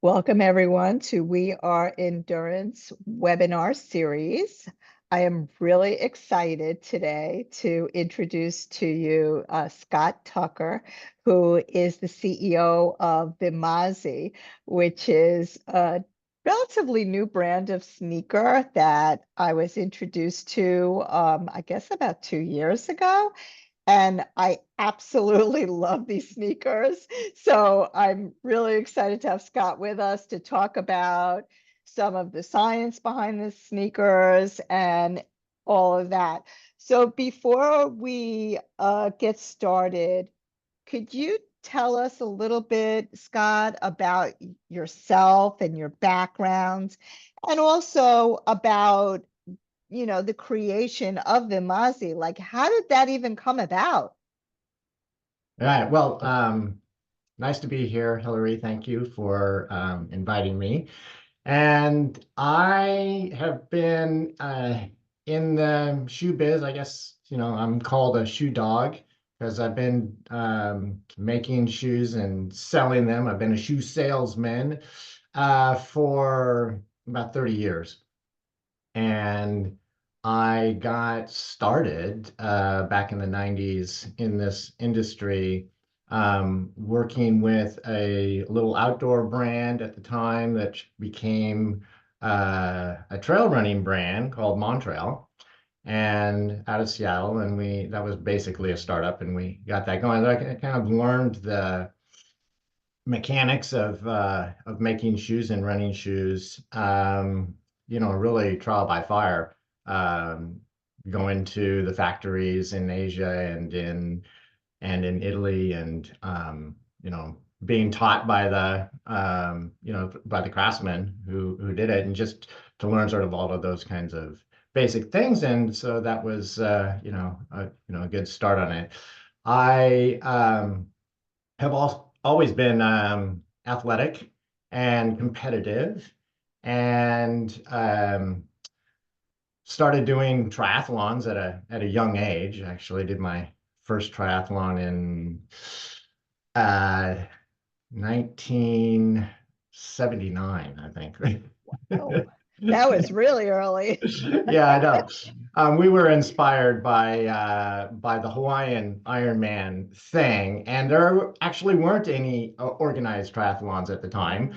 Welcome, everyone, to We Are Endurance webinar series. I am really excited today to introduce to you Scott Tucker, who is the CEO of Vimazi, which is a relatively new brand of sneaker that I was introduced to, I guess, about 2 years ago. And I absolutely love these sneakers. So I'm really excited to have Scott with us to talk about some of the science behind the sneakers and all of that. So before we get started, could you tell us a little bit, Scott, about yourself and your background, and also about the creation of Vimazi? Like, how did that even come about? All right. Well, nice to be here, Hillary. Thank you for inviting me. And I have been in the shoe biz. I guess, I'm called a shoe dog because I've been making shoes and selling them. I've been a shoe salesman for about 30 years. And I got started back in the 90s in this industry, working with a little outdoor brand at the time that became a trail running brand called Montrail, and out of Seattle. And that was basically a startup, and we got that going. So I kind of learned the mechanics of making shoes and running shoes, really trial by fire, um, going to the factories in Asia and in Italy, and being taught by the craftsmen who did it, and just to learn sort of all of those kinds of basic things. And so that was a good start on it. I have always been athletic and competitive, and started doing triathlons at a young age. I actually did my first triathlon in uh, 1979, I think. Oh, that was really early. Yeah, I know. We were inspired by the Hawaiian Ironman thing, and there actually weren't any organized triathlons at the time.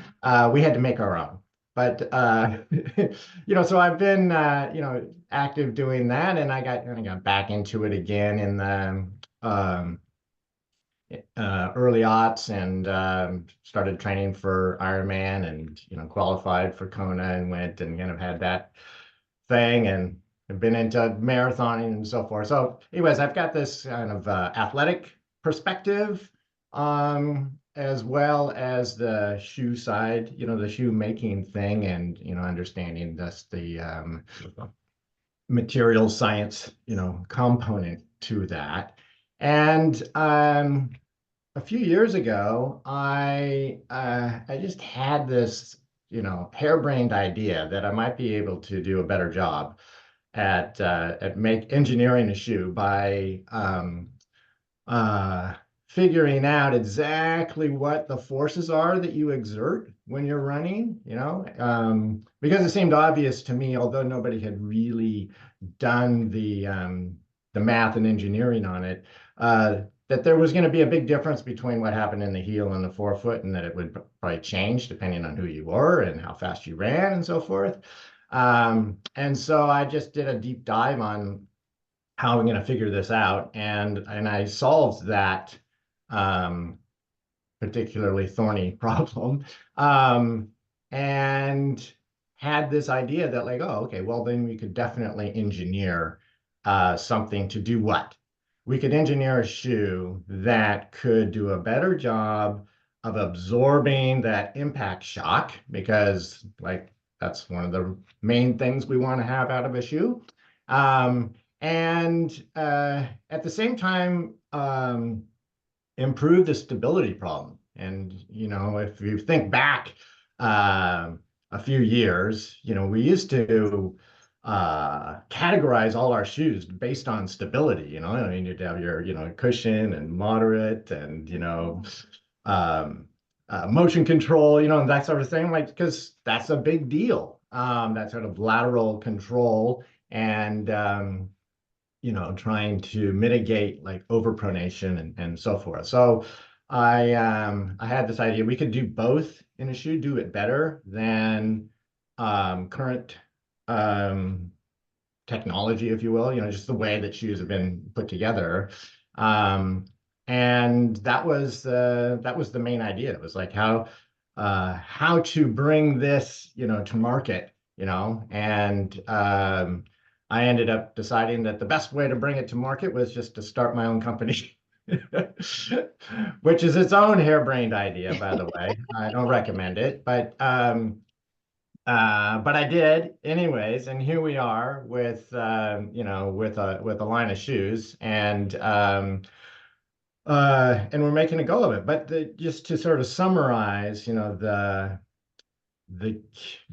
We had to make our own. But so I've been active doing that, and I got back into it again in the um, early aughts, and started training for Ironman, and qualified for Kona, and went and kind of had that thing, and have been into marathoning and so forth. So anyways, I've got this kind of athletic perspective, as well as the shoe side, the shoe making thing, and understanding the material science component to that. And a few years ago, I just had this harebrained idea that I might be able to do a better job at make engineering a shoe by uh, figuring out exactly what the forces are that you exert when you're running, because it seemed obvious to me, although nobody had really done the math and engineering on it, that there was going to be a big difference between what happened in the heel and the forefoot, and that it would probably change depending on who you were and how fast you ran and so forth. And so I just did a deep dive on how I'm going to figure this out, and I solved that um, particularly thorny problem, and had this idea that, like, oh, okay, well, then we could definitely engineer something to do what? We could engineer a shoe that could do a better job of absorbing that impact shock, because, like, that's one of the main things we want to have out of a shoe. And at the same time, improve the stability problem. And, if you think back a few years, we used to categorize all our shoes based on stability. I mean, you'd have your, cushion and moderate, and, um, motion control, and that sort of thing, like, because that's a big deal. That sort of lateral control and trying to mitigate like overpronation and so forth. So I had this idea we could do both in a shoe, do it better than current um, technology, if you will, just the way that shoes have been put together. Um, and that was the main idea. It was like how to bring this, to market, and I ended up deciding that the best way to bring it to market was just to start my own company. Which is its own harebrained idea, by the way. I don't recommend it, but I did anyways, and here we are with with a line of shoes, and we're making a go of it. But just to sort of summarize, the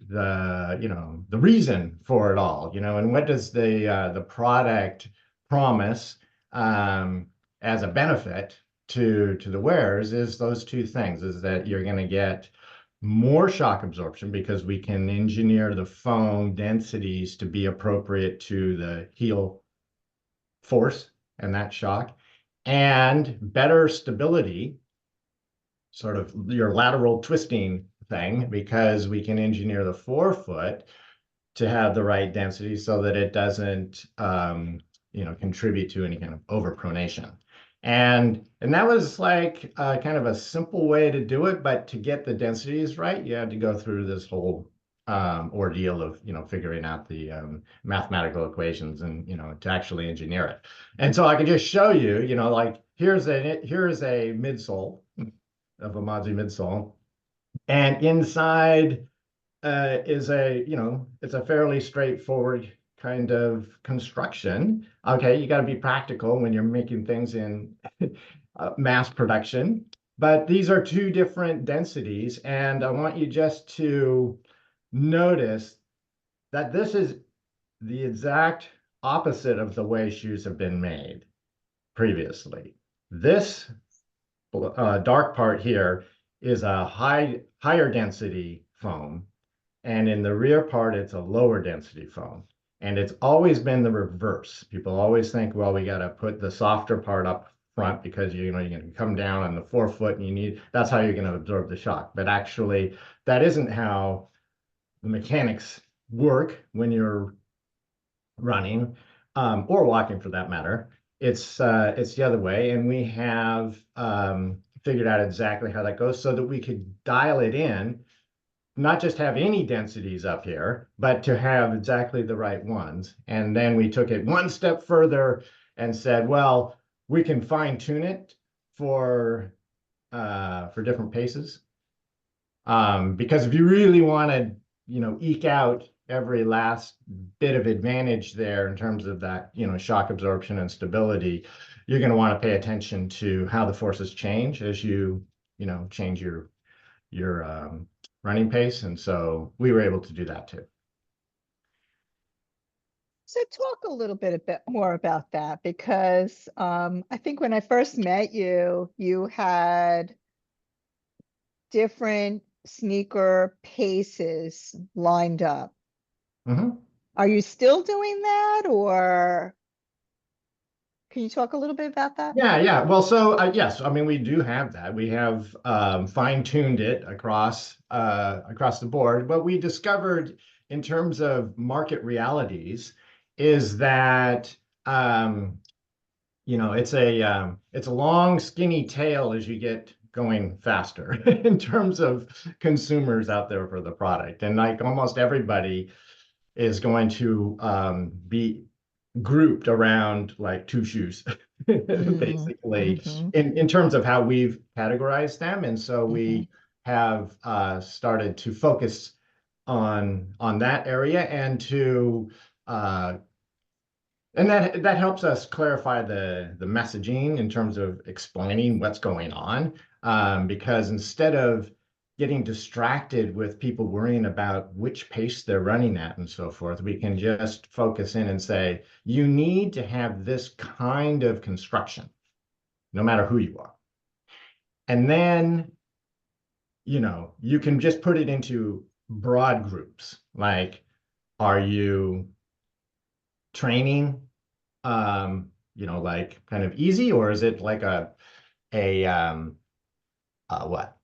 the reason for it all, and what does the product promise as a benefit to the wearers is those two things, is that you're going to get more shock absorption because we can engineer the foam densities to be appropriate to the heel force and that shock, and better stability, sort of your lateral twisting thing, because we can engineer the forefoot to have the right density so that it doesn't contribute to any kind of overpronation. And that was like kind of a simple way to do it, but to get the densities right, you had to go through this whole ordeal of figuring out the mathematical equations and to actually engineer it. And so I can just show you, like here's a midsole of a Vimazi midsole, and inside is it's a fairly straightforward kind of construction. Okay, you got to be practical when you're making things in mass production. But these are two different densities, and I want you just to notice that this is the exact opposite of the way shoes have been made previously. This dark part here is a higher density foam, and in the rear part, it's a lower density foam. And it's always been the reverse. People always think, well, we got to put the softer part up front because you're going to come down on the forefoot and that's how you're going to absorb the shock. But actually, that isn't how the mechanics work when you're running, or walking for that matter. It's the other way, and we have figured out exactly how that goes so that we could dial it in, not just have any densities up here, but to have exactly the right ones. And then we took it one step further and said, well, we can fine tune it for different paces. Because if you really want to, eke out every last bit of advantage there in terms of that, shock absorption and stability, you're going to want to pay attention to how the forces change as change your running pace. And so we were able to do that too. So talk a bit more about that, because I think when I first met you, you had different sneaker paces lined up. Mm-hmm. Are you still doing that, or can you talk a little bit about that? Yeah, yeah. Well, so yes, I mean we do have that. We have fine-tuned it across the board. What we discovered in terms of market realities is that it's a long, skinny tail as you get going faster in terms of consumers out there for the product, and like almost everybody is going to be grouped around like two shoes, basically, Mm-hmm, in terms of how we've categorized them. And so mm-hmm. we have started to focus on that area uh, and that helps us clarify the messaging in terms of explaining what's going on. Because instead of getting distracted with people worrying about which pace they're running at and so forth, we can just focus in and say, you need to have this kind of construction, no matter who you are. And then you can just put it into broad groups. Like, are you training, like kind of easy, or is it like a what,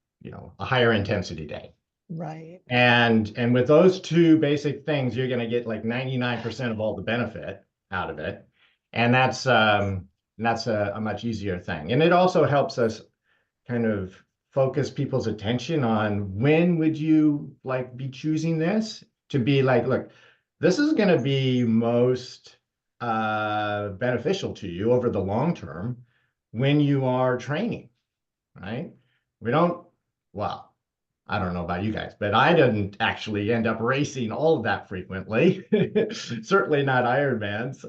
a higher intensity day? Right. And with those two basic things, you're going to get like 99% of all the benefit out of it. And that's a much easier thing. And it also helps us kind of focus people's attention on when would you like be choosing this to be like, look, this is going to be most beneficial to you over the long term when you are training, right? We don't, well, I don't know about you guys, but I didn't actually end up racing all of that frequently. Certainly not Ironmans.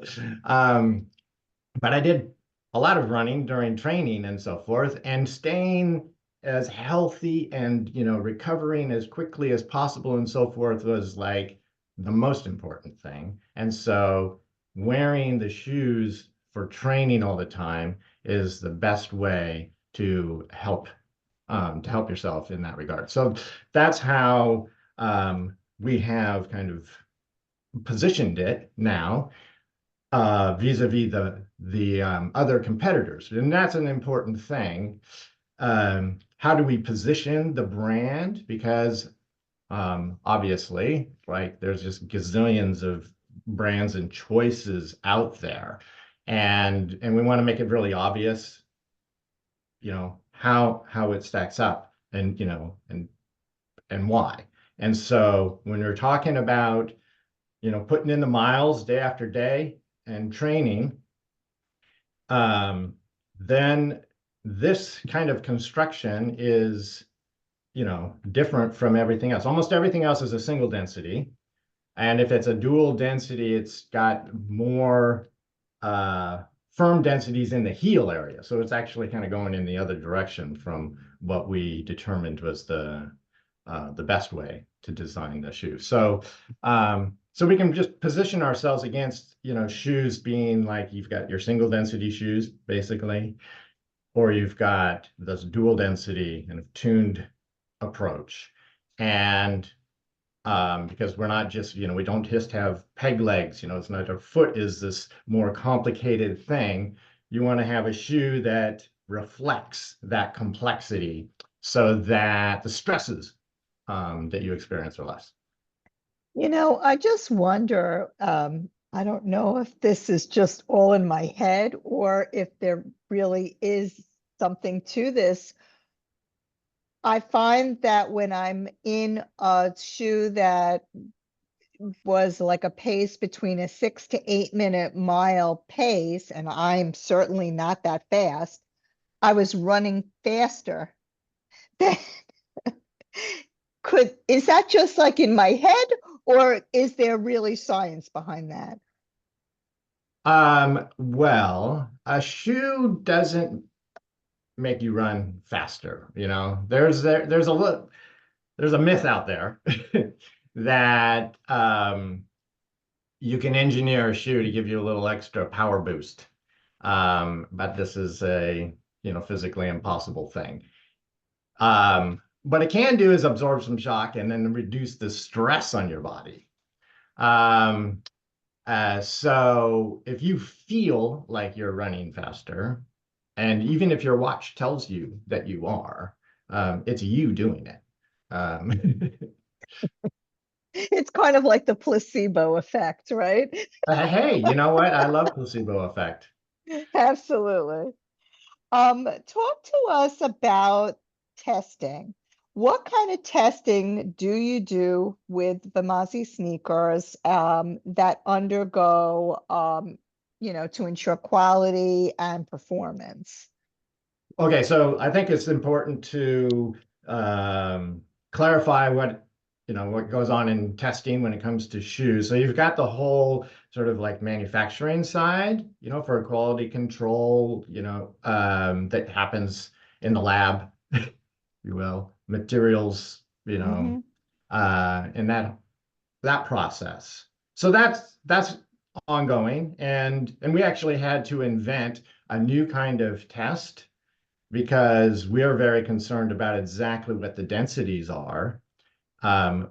But I did a lot of running during training and so forth, and staying as healthy and recovering as quickly as possible and so forth was like the most important thing. And so wearing the shoes for training all the time is the best way to help yourself in that regard. So that's how we have kind of positioned it now vis-a-vis the other competitors, and that's an important thing. How do we position the brand? Because obviously, like there's just gazillions of brands and choices out there, and we want to make it really obvious, how it stacks up, and why. And so when we're talking about putting in the miles day after day and training, um, then this kind of construction is, different from everything else. Almost everything else is a single density. And if it's a dual density, it's got more uh, firm densities in the heel area. So it's actually kind of going in the other direction from what we determined was the best way to design the shoe. So we can just position ourselves against, shoes being like you've got your single density shoes, basically, or you've got this dual density and tuned approach. And because we're not just, we don't just have peg legs, it's not, our foot is this more complicated thing. You want to have a shoe that reflects that complexity so that the stresses that you experience are less. I just wonder, I don't know if this is just all in my head or if there really is something to this. I find that when I'm in a shoe that was like a pace between a 6 to 8 minute mile pace, and I'm certainly not that fast, I was running faster. Is that just like in my head, or is there really science behind that? Well, a shoe doesn't make you run faster, there's a myth out there that you can engineer a shoe to give you a little extra power boost. But this is a, physically impossible thing. What it can do is absorb some shock and then reduce the stress on your body. Um, so if you feel like you're running faster, and even if your watch tells you that you are, it's you doing it. Um, It's kind of like the placebo effect, right? hey, you know what? I love placebo effect. Absolutely. Talk to us about testing. What kind of testing do you do with Vimazi sneakers that undergo, to ensure quality and performance? Okay, so I think it's important to clarify what goes on in testing when it comes to shoes. So you've got the whole sort of like manufacturing side, for quality control, that happens in the lab, if you will, materials, Hmm. and that process. So that's ongoing, and we actually had to invent a new kind of test because we are very concerned about exactly what the densities are.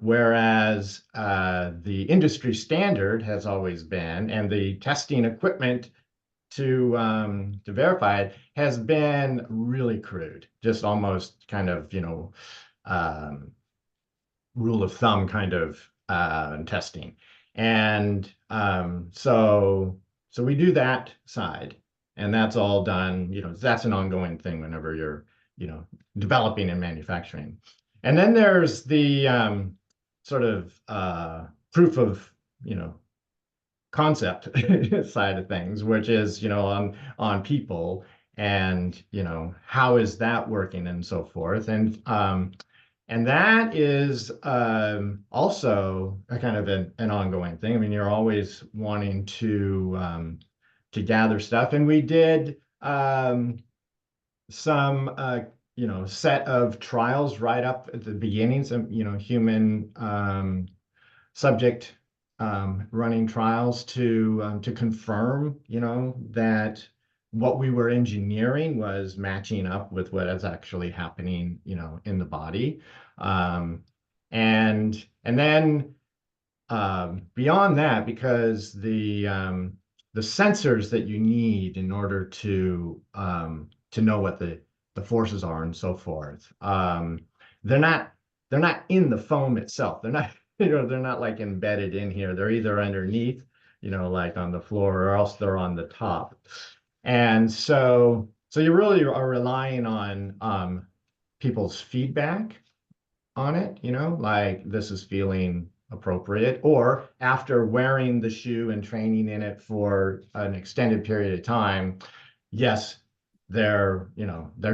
Whereas the industry standard has always been, and the testing equipment to verify it has been really crude, just almost kind of, um, rule of thumb kind of testing. And so we do that side, and that's all done, that's an ongoing thing whenever you're, developing and manufacturing. And then there's the sort of proof of, concept side of things, which is, on people, and, how is that working and so forth. And that is also a kind of an ongoing thing. I mean, you're always wanting to gather stuff. And we did some set of trials right up at the beginning, some, human subject running trials to confirm, that what we were engineering was matching up with what is actually happening, in the body. Um, and then beyond that, because the sensors that you need in order to know what the forces are and so forth, they're not they're not in the foam itself. They're not they're not like embedded in here. They're either underneath, like on the floor, or else they're on the top. And so you really are relying on people's feedback on it, like this is feeling appropriate, or after wearing the shoe and training in it for an extended period of time, yes, their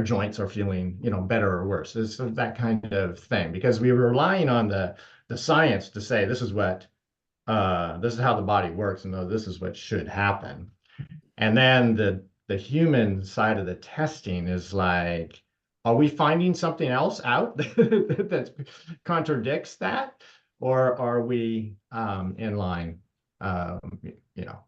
joints are feeling, better or worse. It's that kind of thing, because we were relying on the science to say this is how the body works, and this is what should happen. And then the human side of the testing is like, are we finding something else out that contradicts that, or are we in line? Um,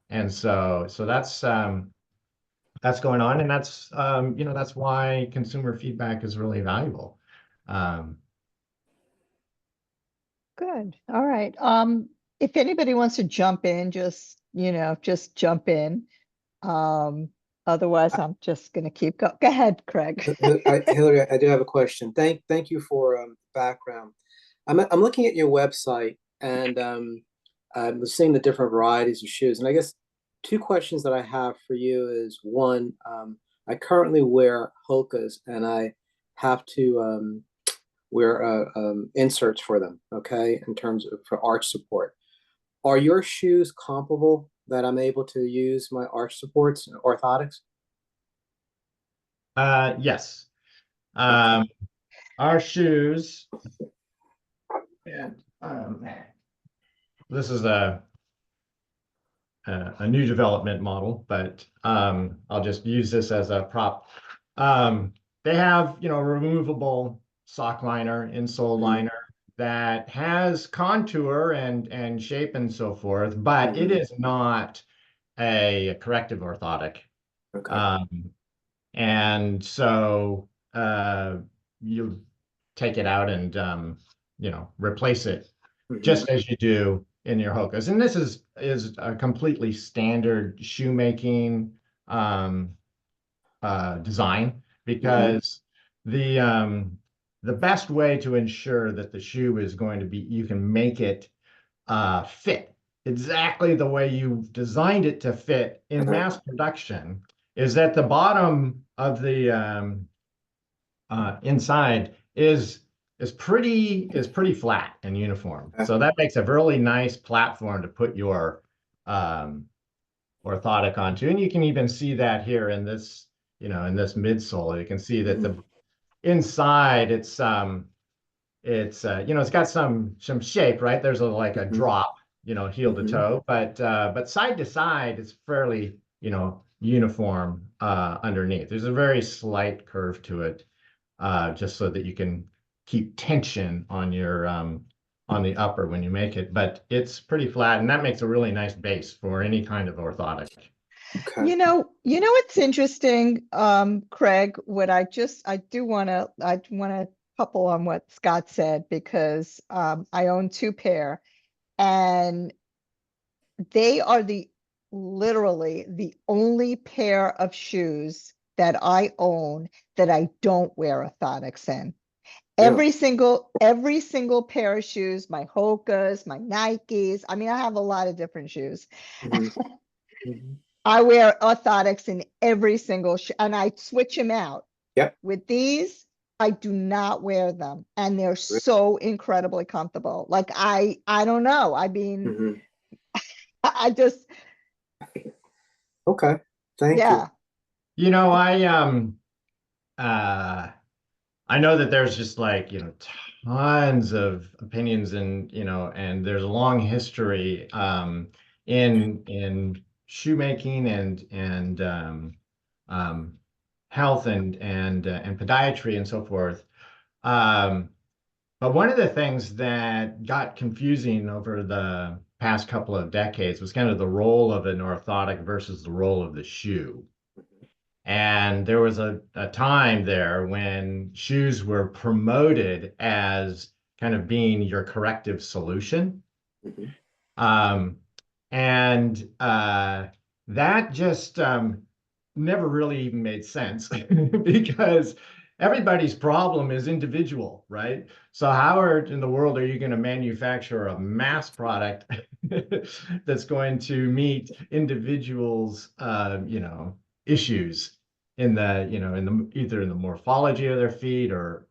and so that's going on, and that's why consumer feedback is really valuable. Um, Good. All right. If anybody wants to jump in, just jump in. Um, Otherwise, I'm just going to keep go. Go ahead, Craig. Hillary, I do have a question. Thank you for background. I'm looking at your website, and I'm seeing the different varieties of shoes. And I guess two questions that I have for you is one, I currently wear Hokas, and I have to wear inserts for them. Okay, in terms of for arch support. Are your shoes comparable that I'm able to use my arch supports, orthotics? yes. Okay. Our shoes, and this is a new development model, but I'll just use this as a prop. They have, removable sock liner, insole Mhm. liner that has contour and shape and so forth, but it Mhm. is not a corrective orthotic. Okay. Um, and so you take it out and replace it Mhm. just as you do in your Hokas. And this is a completely standard shoemaking um, design, Mhm. because the um, the best way to ensure that the shoe is going to be, you can make it fit exactly the way you've designed it to fit in Uh-huh. mass production, is that the bottom of the inside is pretty flat and uniform. Uh, So that makes a really nice platform to put your um, orthotic onto. And you can even see that here in this, in this midsole. You can see that mhm. the inside, it's got some shape, right? There's like a Mhm. drop, heel to Mhm. toe, but side to side, it's fairly, uniform underneath. There's a very slight curve to it, just so that you can keep tension on the upper when you make it. But it's pretty flat, and that makes a really nice base for any kind of orthotic. Okay. You know what's interesting, Craig, I want to couple on what Scott said because I own two pair and they are literally the only pair of shoes that I own that I don't wear orthotics in. Really? Every single pair of shoes, my Hokas, my Nikes. I mean, I have a lot of different shoes. Hmm. Hmm. I wear orthotics in every single shoe and I switch them out. Yep. With these, I do not wear them and they're so incredibly comfortable. Like I don't know. I mean, Hmm. I just Okay. Thank you. yeah. You know, uh I know that there's just like, tons of opinions and, and there's a long history in shoemaking and um health and podiatry and so forth. Um but one of the things that got confusing over the past couple of decades was kind of the role of an orthotic versus the role of the shoe. And there was a time there when shoes were promoted as kind of being your corrective solution. Hmm. Um, and that just never really even made sense because everybody's problem is individual, right? So in the world are you going to manufacture a mass product that's going to meet individuals, issues in either in the morphology of their feet or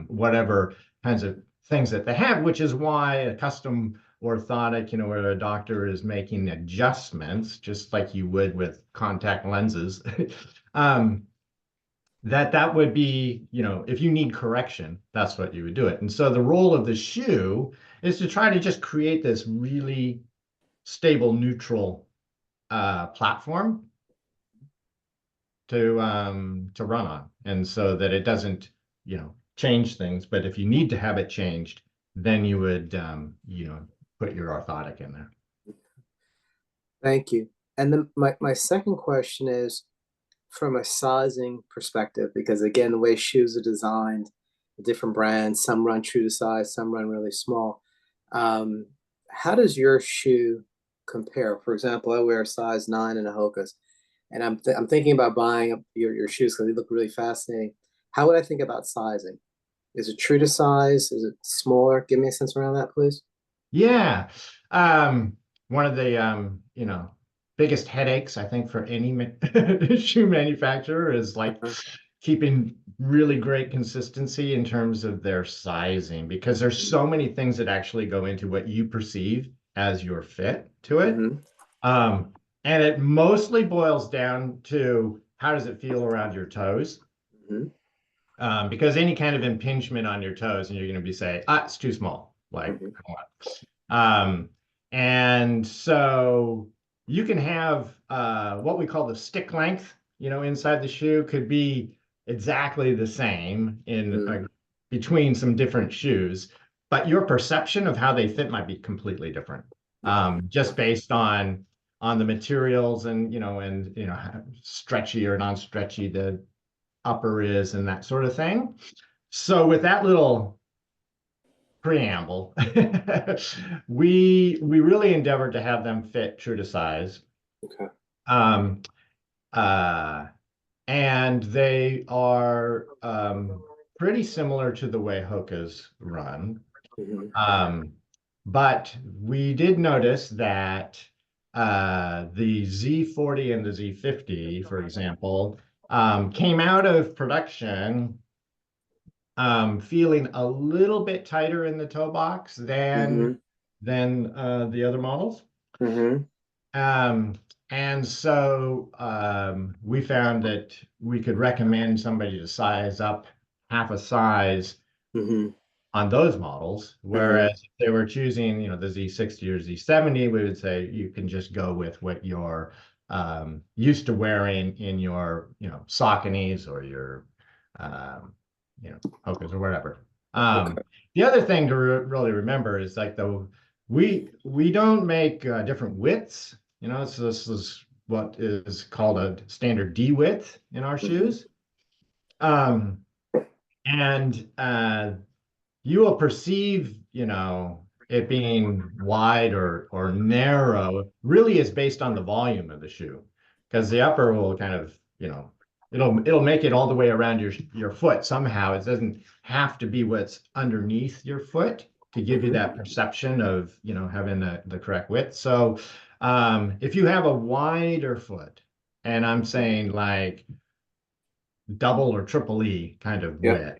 whatever kinds of things that they have, which is why a custom orthotic, where a doctor is making adjustments, just like you would with contact lenses, um, that would be, if you need correction, that's what you would do it. And so the role of the shoe is to try to just create this really stable, neutral platform to run on, and so that it doesn't, change things. But if you need to have it changed, then you would, put your orthotic in there. Thank you. And then my second question is from a sizing perspective, because again, the way shoes are designed, the different brands, some run true to size, some run really small. Um, how does your shoe compare? For example, I wear a size 9 in a Hoka's, and I'm thinking about buying your shoes because they look really fascinating. How would I think about sizing? Is it true to size? Is it smaller? Give me a sense around that, please. Yeah. One of the biggest headaches I think for any shoe manufacturer is like Uh-huh. keeping really great consistency in terms of their sizing, because there's so many things that actually go into what you perceive as your fit to it. Mm-hmm. Um, and it mostly boils down to how does it feel around your toes? Mm-hmm. Because any kind of impingement on your toes, and you're going to be saying, it's too small. Like, Mm-hmm. come on. And so you can have what we call the stick length, inside the shoe could be exactly the same in between some different shoes, but your perception of how they fit might be completely different, just based on the materials and how stretchy or non-stretchy the upper is and that sort of thing. So with that little preamble, we really endeavored to have them fit true to size. Okay. Um, uh, and they are pretty similar to the way Hoka's run. Mm-hmm. Um, but we did notice that the Z40 and the Z50, for example, came out of production feeling a little bit tighter in the toe box Mm-hmm. than the other models. Mm-hmm. Um, and so we found that we could recommend somebody to size up half a size Mm-hmm. on those models. Mm-hmm. Whereas if they were choosing, the Z60 or Z70, we would say you can just go with what you're used to wearing in your, Sauconys or your, um, Hokas or whatever. Okay. The other thing to really remember is like we don't make different widths. So this is what is called a standard D width in our shoes. Um, and you will perceive, it being wide or narrow really is based on the volume of the shoe, because the upper will kind of, it'll make it all the way around your foot somehow. It doesn't have to be what's underneath your foot to give you that perception of, having the correct width. So if you have a wider foot, and I'm saying like double or triple E kind of Yep, width,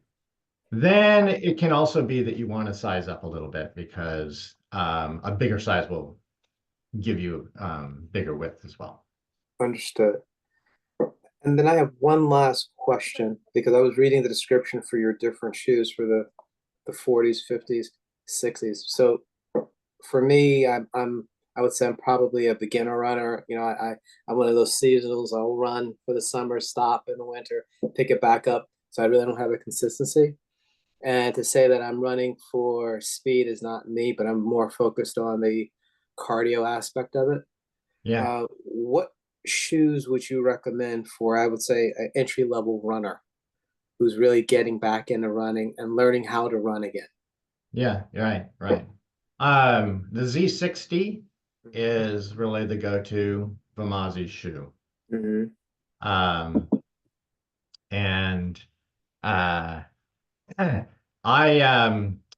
then it can also be that you want to size up a little bit, because a bigger size will give you bigger width as well. understood. And then I have one last question because I was reading the description for your different shoes for the 40s, 50s, 60s. So for me, I would say I'm probably a beginner runner. I'm one of those seasonals. I'll run for the summer, stop in the winter, pick it back up. So I really don't have a consistency. And to say that I'm running for speed is not me, but I'm more focused on the cardio aspect of it. Yeah. What shoes would you recommend for, I would say, an entry level runner who's really getting back into running and learning how to run again? Yeah, right. The Z60 is really the go-to Vimazi shoe. Mm-hmm. Um, and uh,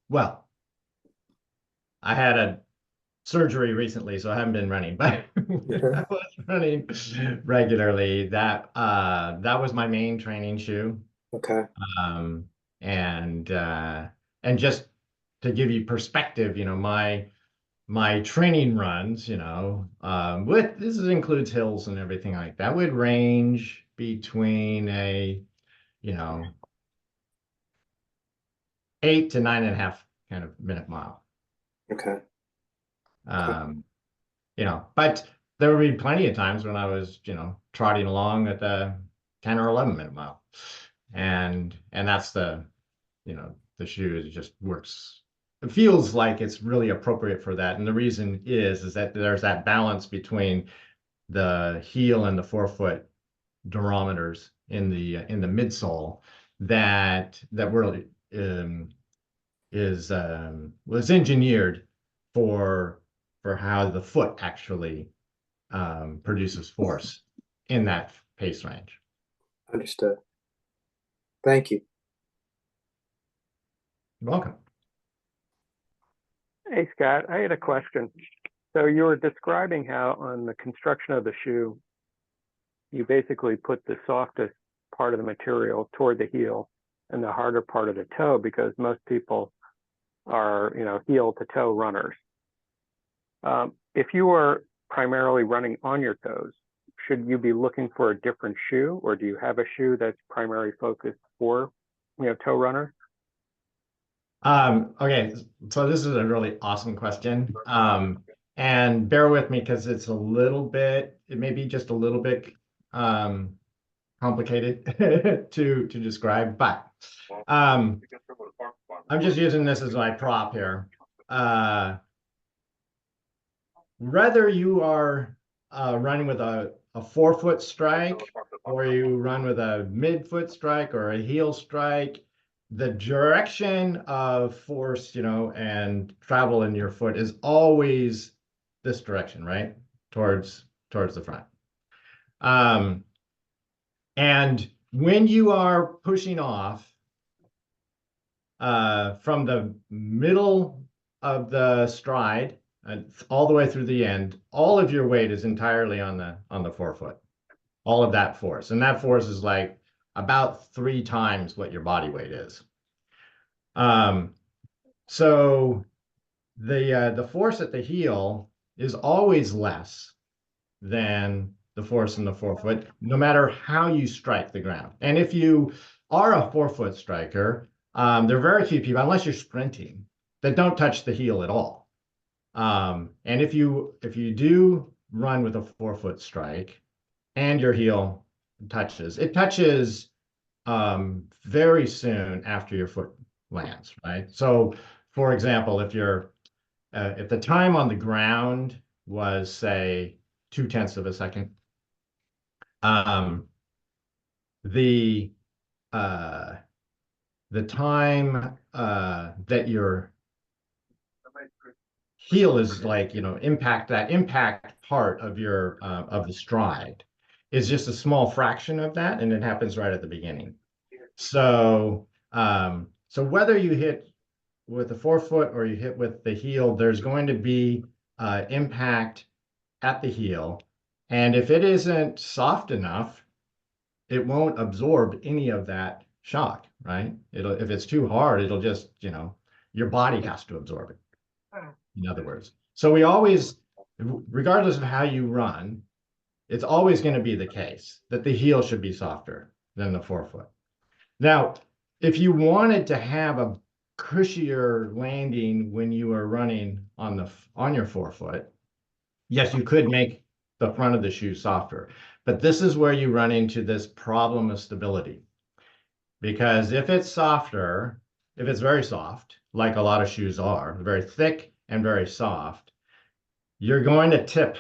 well, I had a surgery recently, so I haven't been running, but when I was running regularly, that was my main training shoe. Okay. Um, and just to give you perspective, my training runs, with this includes hills and everything like that, would range between a, you know, 8 to 9.5 kind of minute mile. Okay. Okay. Um, but there would be plenty of times when I was, trotting along at the 10 or 11 minute mile. And that's the shoe, it just works. It feels like it's really appropriate for that. And the reason is that there's that balance between the heel and the forefoot durometers in the midsole that really was engineered for how the foot actually produces force in that pace range. Understood. Thank you. You're welcome. Hey, Scott, I had a question. So you were describing how on the construction of the shoe, you basically put the softest part of the material toward the heel and the harder part of the toe, because most people are, heel to toe runners. If you are primarily running on your toes, should you be looking for a different shoe, or do you have a shoe that's primarily focused for, toe runners? Okay, so this is a really awesome question. And bear with me because it may be just a little bit complicated to describe, but I'm just using this as my prop here. Whether you are running with a forefoot strike, or you run with a midfoot strike or a heel strike, the direction of force, and travel in your foot is always this direction, right? Towards the front. And when you are pushing off from the middle of the stride and all the way through the end, all of your weight is entirely on the forefoot. All of that force. And that force is like about 3 times what your body weight is. So the force at the heel is always less than the force in the forefoot, no matter how you strike the ground. And if you are a forefoot striker, there are very few people, unless you're sprinting, that don't touch the heel at all. And if you do run with a forefoot strike and your heel it touches very soon after your foot lands, right? So, for example, if the time on the ground was, say, 0.2 of a second, Um, the the time that your heel is like, that impact part of your of the stride is just a small fraction of that, and it happens right at the beginning. So so whether you hit with the forefoot or you hit with the heel, there's going to be impact at the heel. And if it isn't soft enough, it won't absorb any of that shock, right? If it's too hard, it'll just, your body has to absorb it, in other words. So we always, regardless of how you run, it's always going to be the case that the heel should be softer than the forefoot. Now, if you wanted to have a cushier landing when you are running on your forefoot, yes, you could make the front of the shoe softer, but this is where you run into this problem of stability. Because if it's softer, if it's very soft, like a lot of shoes are, very thick and very soft, you're going to tip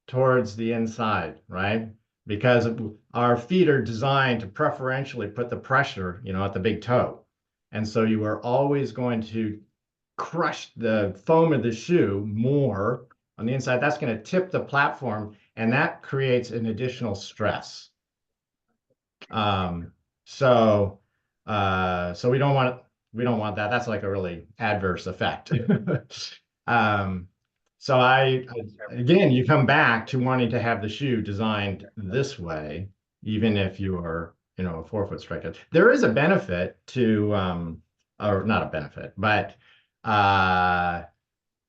towards the inside, right? Because our feet are designed to preferentially put the pressure, at the big toe. And so you are always going to crush the foam of the shoe more on the inside. That's going to tip the platform, and that creates an additional stress. So so we don't want that. That's like a really adverse effect. So again, you come back to wanting to have the shoe designed this way, even if you are, a forefoot striker. There is a benefit to, or not a benefit, but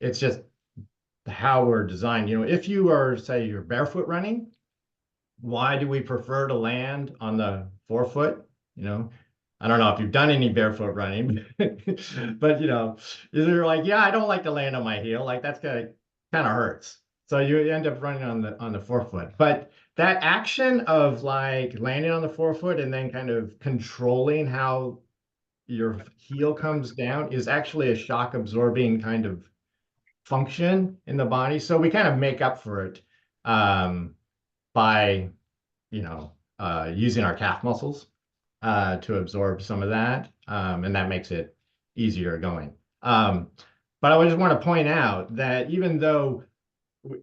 it's just how we're designed. If you are, say, you're barefoot running, why do we prefer to land on the forefoot? I don't know if you've done any barefoot running, but you're like, yeah, I don't like to land on my heel. Like that's kind of hurts. So you end up running on the forefoot. But that action of like landing on the forefoot and then kind of controlling how your heel comes down is actually a shock absorbing kind of function in the body. So we kind of make up for it by using our calf muscles to absorb some of that, and that makes it easier going. But I just want to point out that even though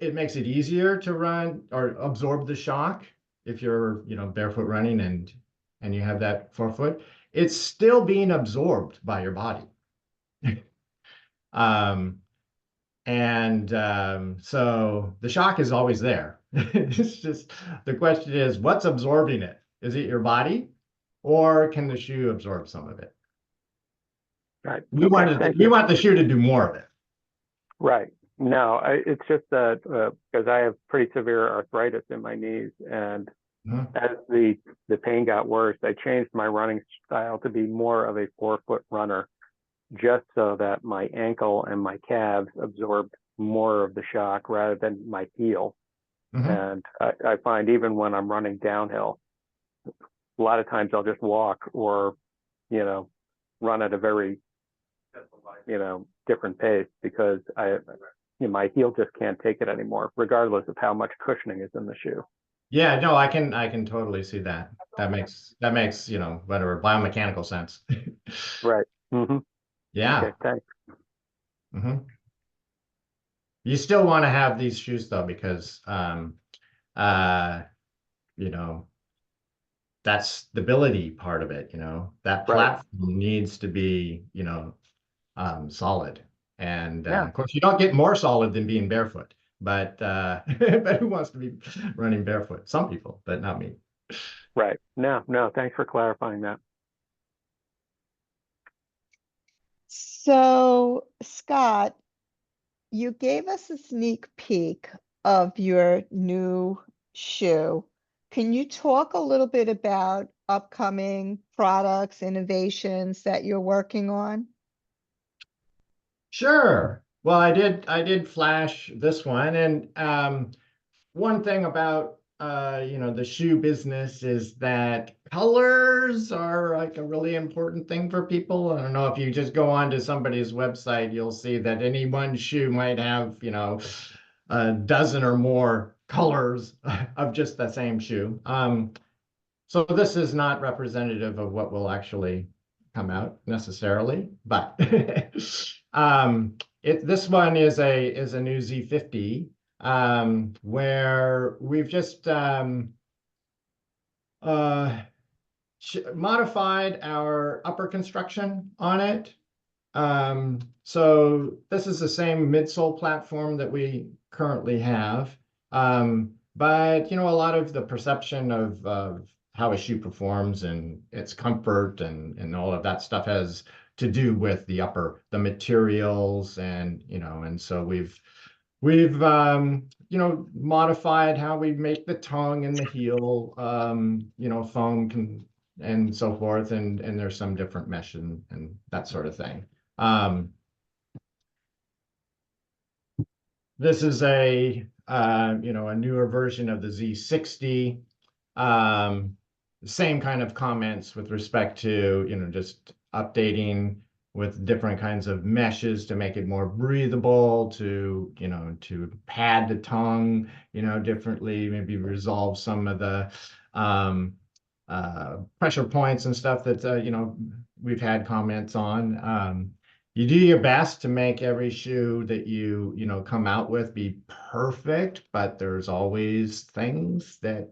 it makes it easier to run or absorb the shock if you're, barefoot running and you have that forefoot, it's still being absorbed by your body. So the shock is always there. It's just the question is, what's absorbing it? Is it your body, or can the shoe absorb some of it? Right. We Okay, want the shoe to do more of it. Right. No, it's just that because I have pretty severe arthritis in my knees, and as the pain got worse, I changed my running style to be more of a forefoot runner, just so that my ankle and my calves absorbed more of the shock rather than my heel. And I find even when I'm running downhill, a lot of times I'll just walk or, run at a very, different pace because my heel just can't take it anymore, regardless of how much cushioning is in the shoe. Yeah, no, I can totally see that. That makes whatever biomechanical sense. Right. Mm-hmm. Yeah. Okay, thanks. You still want to have these shoes though, because that stability part of it, that platform needs to be, solid. And of course, you don't get more solid than being barefoot, but but who wants to be running barefoot? Some people, but not me. Right. No, thanks for clarifying that. So, Scott, you gave us a sneak peek of your new shoe. Can you talk a little bit about upcoming products, innovations that you're working on? Sure. Well, I did flash this one, and one thing about the shoe business is that colors are like a really important thing for people. I don't know if you just go onto somebody's website, you'll see that any one shoe might have, a dozen or more colors of just the same shoe. So this is not representative of what will actually come out necessarily, but this one is a new Z50, where we've just modified our upper construction on it. So this is the same midsole platform that we currently have. But a lot of the perception of how a shoe performs and its comfort and all of that stuff has to do with the materials, and so we've modified how we make the tongue and the heel, foam and so forth, and there's some different mesh and that sort of thing. This is a newer version of the Z60. Same kind of comments with respect to just updating with different kinds of meshes to make it more breathable, to pad the tongue differently, maybe resolve some of the pressure points and stuff that we've had comments on. You do your best to make every shoe that you come out with be perfect, but there's always things that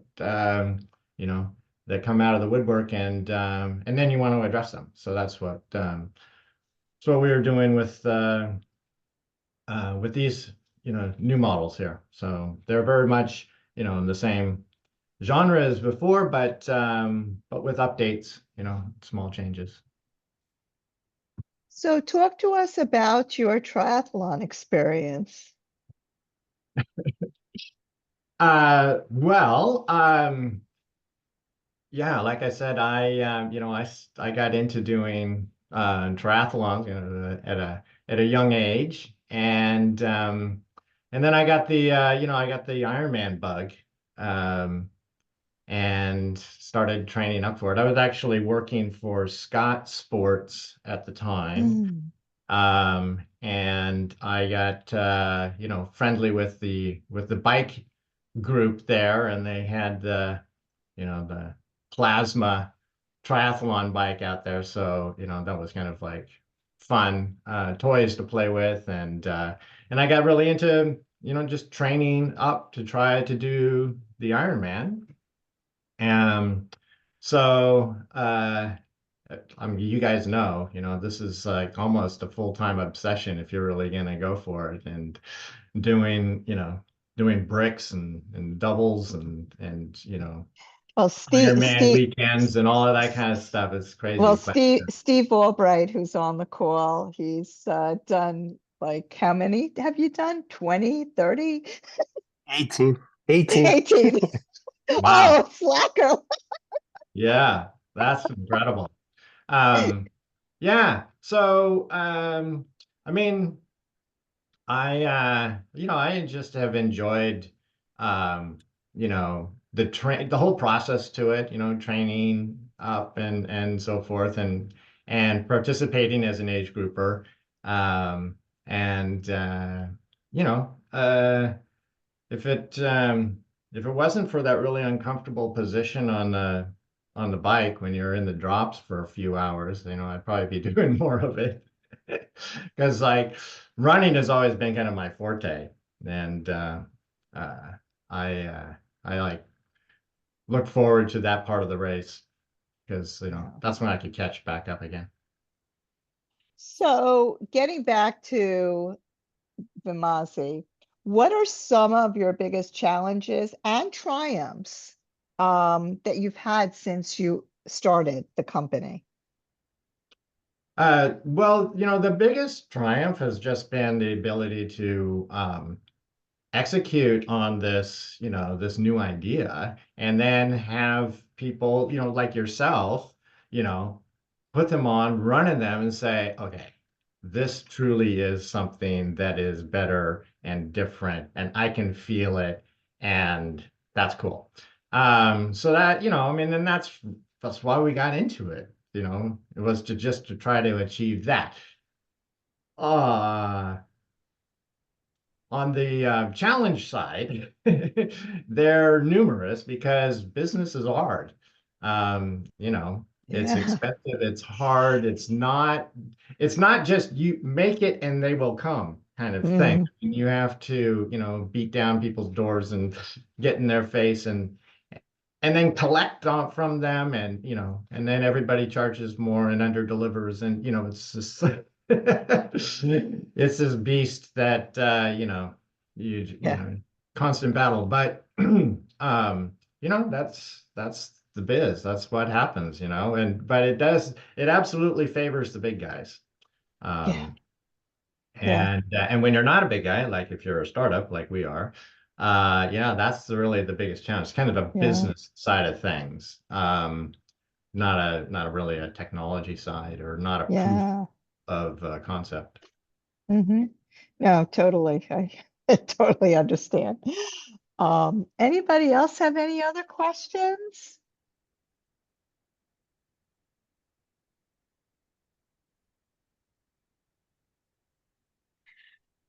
that come out of the woodwork, and then you want to address them. So that's what we are doing with these new models here. So they're very much in the same genre as before, but with updates, small changes. So talk to us about your triathlon experience. Well, yeah, like I said, I got into doing triathlons, at a young age, and then I got the Ironman bug, and started training up for it. I was actually working for Scott Sports at the time. And I got friendly with the bike group there, and they had the plasma triathlon bike out there. So that was kind of like fun toys to play with, and I got really into just training up to try to do the Ironman. So I mean, you guys know, this is like almost a full-time obsession if you're really gonna go for it, and doing, doing bricks and doubles and Well, Ironman weekends and all of that kind of stuff is crazy. well, But Steve Albright, who's on the call, he's done, like, how many have you done? 20, 30? 18. 18. wow, Oh, slacker. yeah, that's incredible. Yeah, so I mean, I just have enjoyed the whole process to it, training up and so forth, and participating as an age grouper. And you know, if it wasn't for that really uncomfortable position on the bike when you're in the drops for a few hours, I'd probably be doing more of it. Because like running has always been kind of my forte, and uh, I like look forward to that part of the race because that's when I could catch back up again. So getting back to Vimazi, what are some of your biggest challenges and triumphs that you've had since you started the company? Well, the biggest triumph has just been the ability to execute on this new idea, and then have people, like yourself, you know, put them on, running them and say, okay, this truly is something that is better and different, and I can feel it, and that's cool. So that, I mean, and that's why we got into it. It was to try to achieve that. Uh, on the challenge side, they're numerous because business is hard. You know, it's Yeah. expensive, it's hard, it's not just you make it and they will come kind of thing. Mm, You have to, you know, beat down people's doors and get in their face and then collect from them, and you know, and then everybody charges more and under delivers, and you know, it's just it's this beast that you know, you yeah. know, constant battle. But you know, that's the biz, that's what happens, you know. And but it absolutely favors the big guys. Yeah. um Yeah. and when you're not a big guy, like if you're a startup like we are, yeah, that's really the biggest challenge. It's kind of a Yeah. business side of things, not really a technology side, or not a proof Yeah. of concept. Mm-hmm. No, totally. I totally understand. Anybody else have any other questions?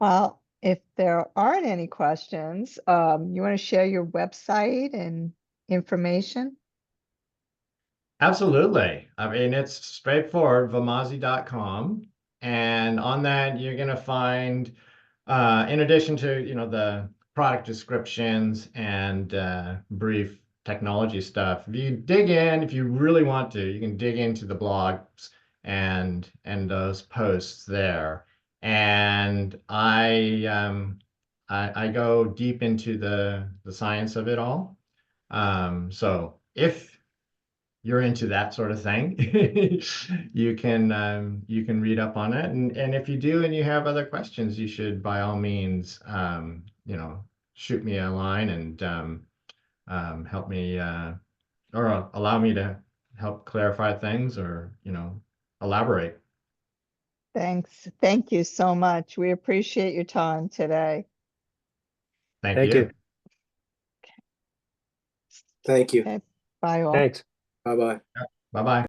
Well, if there aren't any questions, you want to share your website and information? Absolutely. I mean, it's straightforward, vimazi.com. And on that, you're going to find, in addition to, you know, the product descriptions and brief technology stuff, if you dig in, if you really want to, you can dig into the blogs and those posts there. And I go deep into the science of it all. So if you're into that sort of thing, you can read up on it, and if you do and you have other questions, you should by all means you know, shoot me a line and help me or allow me to help clarify things, or you know, elaborate. Thanks. Thank you so much. We appreciate your time today. Thank Thank you. you. Thank you. Okay. Bye all. Thanks. Bye-bye. Bye bye.